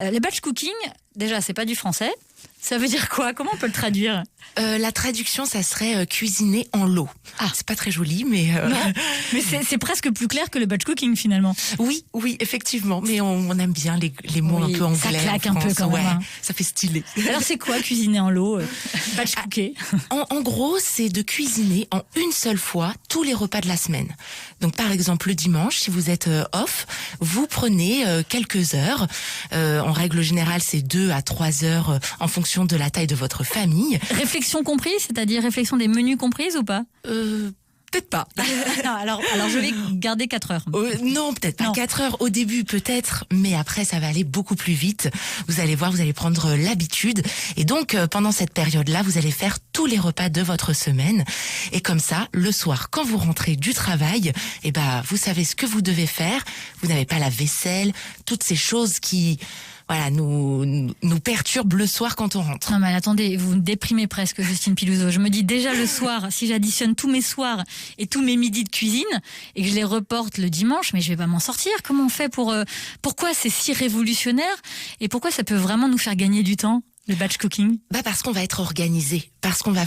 Les batch cooking, déjà, c'est pas du français. Ça veut dire quoi? Comment on peut le traduire? La traduction, ça serait cuisiner en lot. Ah. C'est pas très joli, mais... Non, mais c'est presque plus clair que le batch cooking finalement. Oui, effectivement. Mais on aime bien les mots Oui, un peu anglais. ça claque en un peu France. quand même. Ouais, Hein. ça fait stylé. Alors c'est quoi cuisiner en lot? Batch cooker. En gros, c'est de cuisiner en une seule fois tous les repas de la semaine. Donc par exemple, le dimanche, si vous êtes off, vous prenez quelques heures. En règle générale, c'est 2 à 3 heures en fonction de la taille de votre famille. Réflexion comprise, c'est-à-dire réflexion des menus comprises ou pas? Peut-être pas. alors je vais garder 4 heures. Non, peut-être pas. Non. 4 heures au début, peut-être, mais après, ça va aller beaucoup plus vite. Vous allez voir, vous allez prendre l'habitude. Et donc, pendant cette période-là, vous allez faire tous les repas de votre semaine. Et comme ça, le soir, quand vous rentrez du travail, vous savez ce que vous devez faire. Vous n'avez pas la vaisselle, toutes ces choses qui... Voilà, nous perturbe le soir quand on rentre. Non mais attendez, vous me déprimez presque, Justine Pilouzot. Je me dis déjà le soir, si j'additionne tous mes soirs et tous mes midis de cuisine et que je les reporte le dimanche, mais je vais pas m'en sortir. Comment on fait pourquoi c'est si révolutionnaire et pourquoi ça peut vraiment nous faire gagner du temps, le batch cooking? Parce qu'on va être organisé, parce qu'on va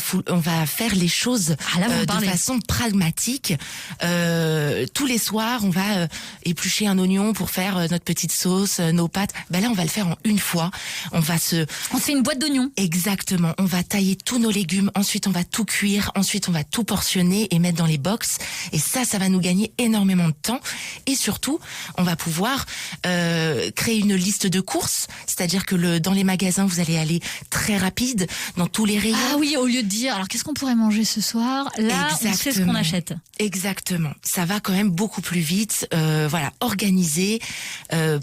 faire les choses de façon pragmatique. Tous les soirs, on va éplucher un oignon pour faire notre petite sauce, nos pâtes. Là, on va le faire en une fois. On fait une boîte d'oignons. Exactement. On va tailler tous nos légumes. Ensuite, on va tout cuire. Ensuite, on va tout portionner et mettre dans les box. Et ça va nous gagner énormément de temps. Et surtout, on va pouvoir créer une liste de courses. C'est-à-dire que dans les magasins, vous allez aller très rapide dans tous les rayons. Ah oui, au lieu de dire, alors qu'est-ce qu'on pourrait manger ce soir? Là, on sait ce qu'on achète. Exactement. Ça va quand même beaucoup plus vite. Organisé,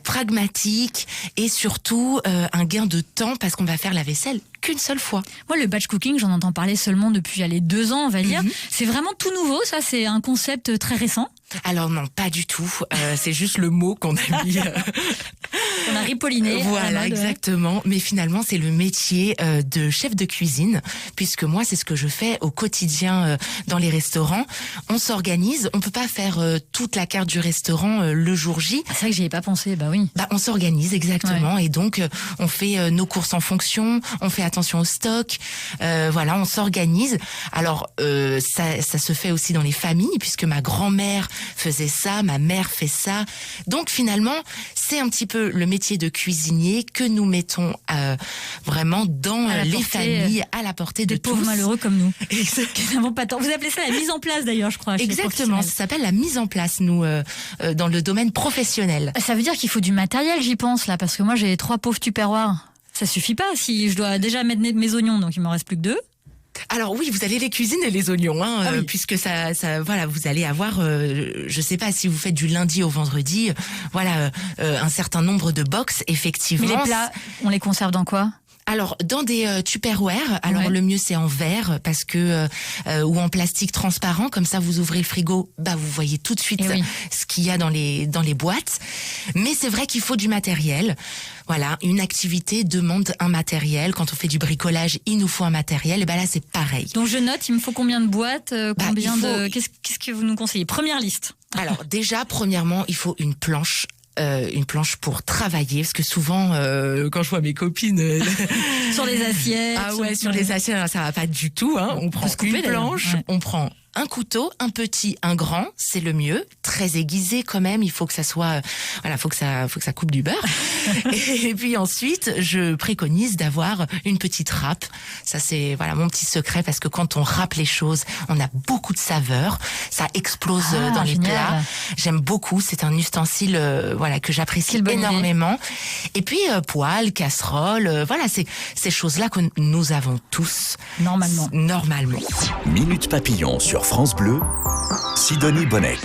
pragmatique et surtout un gain de temps parce qu'on va faire la vaisselle qu'une seule fois. Moi, le batch cooking, j'en entends parler seulement depuis 2 ans, on va dire. C'est vraiment tout nouveau, ça, c'est un concept très récent. Alors non, pas du tout. C'est juste le mot qu'on a mis. On a ripolliné. Voilà, exactement. Mais finalement, c'est le métier de chef de cuisine, puisque moi, c'est ce que je fais au quotidien dans les restaurants. On s'organise. On peut pas faire toute la carte du restaurant le jour J. C'est vrai que j'y ai pas pensé. Bah oui. On s'organise exactement, et donc on fait nos courses en fonction. On fait attention au stock. On s'organise. Alors ça se fait aussi dans les familles, puisque ma grand-mère faisait ça, ma mère fait ça. Donc finalement, c'est un petit peu le métier de cuisinier que nous mettons vraiment dans les familles, à la portée de tous. Des pauvres malheureux comme nous. Qui n'avons pas tant. Vous appelez ça la mise en place d'ailleurs, je crois. Exactement, ça s'appelle la mise en place, nous, dans le domaine professionnel. Ça veut dire qu'il faut du matériel, j'y pense là, parce que moi j'ai 3 pauvres tupperwares. Ça suffit pas si je dois déjà mettre mes oignons, donc il m'en reste plus que 2. Alors oui, vous allez les cuisiner les oignons, puisque ça, vous allez avoir, je sais pas si vous faites du lundi au vendredi, un certain nombre de box, effectivement. Mais les plats, on les conserve dans quoi? Alors dans des Tupperware, le mieux c'est en verre parce que ou en plastique transparent, comme ça vous ouvrez le frigo, vous voyez tout de suite ce qu'il y a dans les boîtes. Mais c'est vrai qu'il faut du matériel. Voilà, une activité demande un matériel. Quand on fait du bricolage, il nous faut un matériel. Et là c'est pareil. Donc je note, il me faut combien de boîtes, qu'est-ce que vous nous conseillez? Première liste. Alors déjà, premièrement, il faut une planche pour travailler, parce que souvent quand je vois mes copines sur les assiettes, sur les assiettes, ça va pas du tout, on prend une planche, on prend un couteau, un petit, un grand, c'est le mieux, très aiguisé quand même, il faut que ça soit faut que ça coupe du beurre. Et puis ensuite, je préconise d'avoir une petite râpe. Ça c'est mon petit secret, parce que quand on râpe les choses, on a beaucoup de saveur, ça explose dans les plats. J'aime beaucoup, c'est un ustensile que j'apprécie énormément. Et puis poêle, casserole, c'est ces choses-là que nous avons tous normalement. Minute Papillon sur France Bleu, Sidonie Bonnec.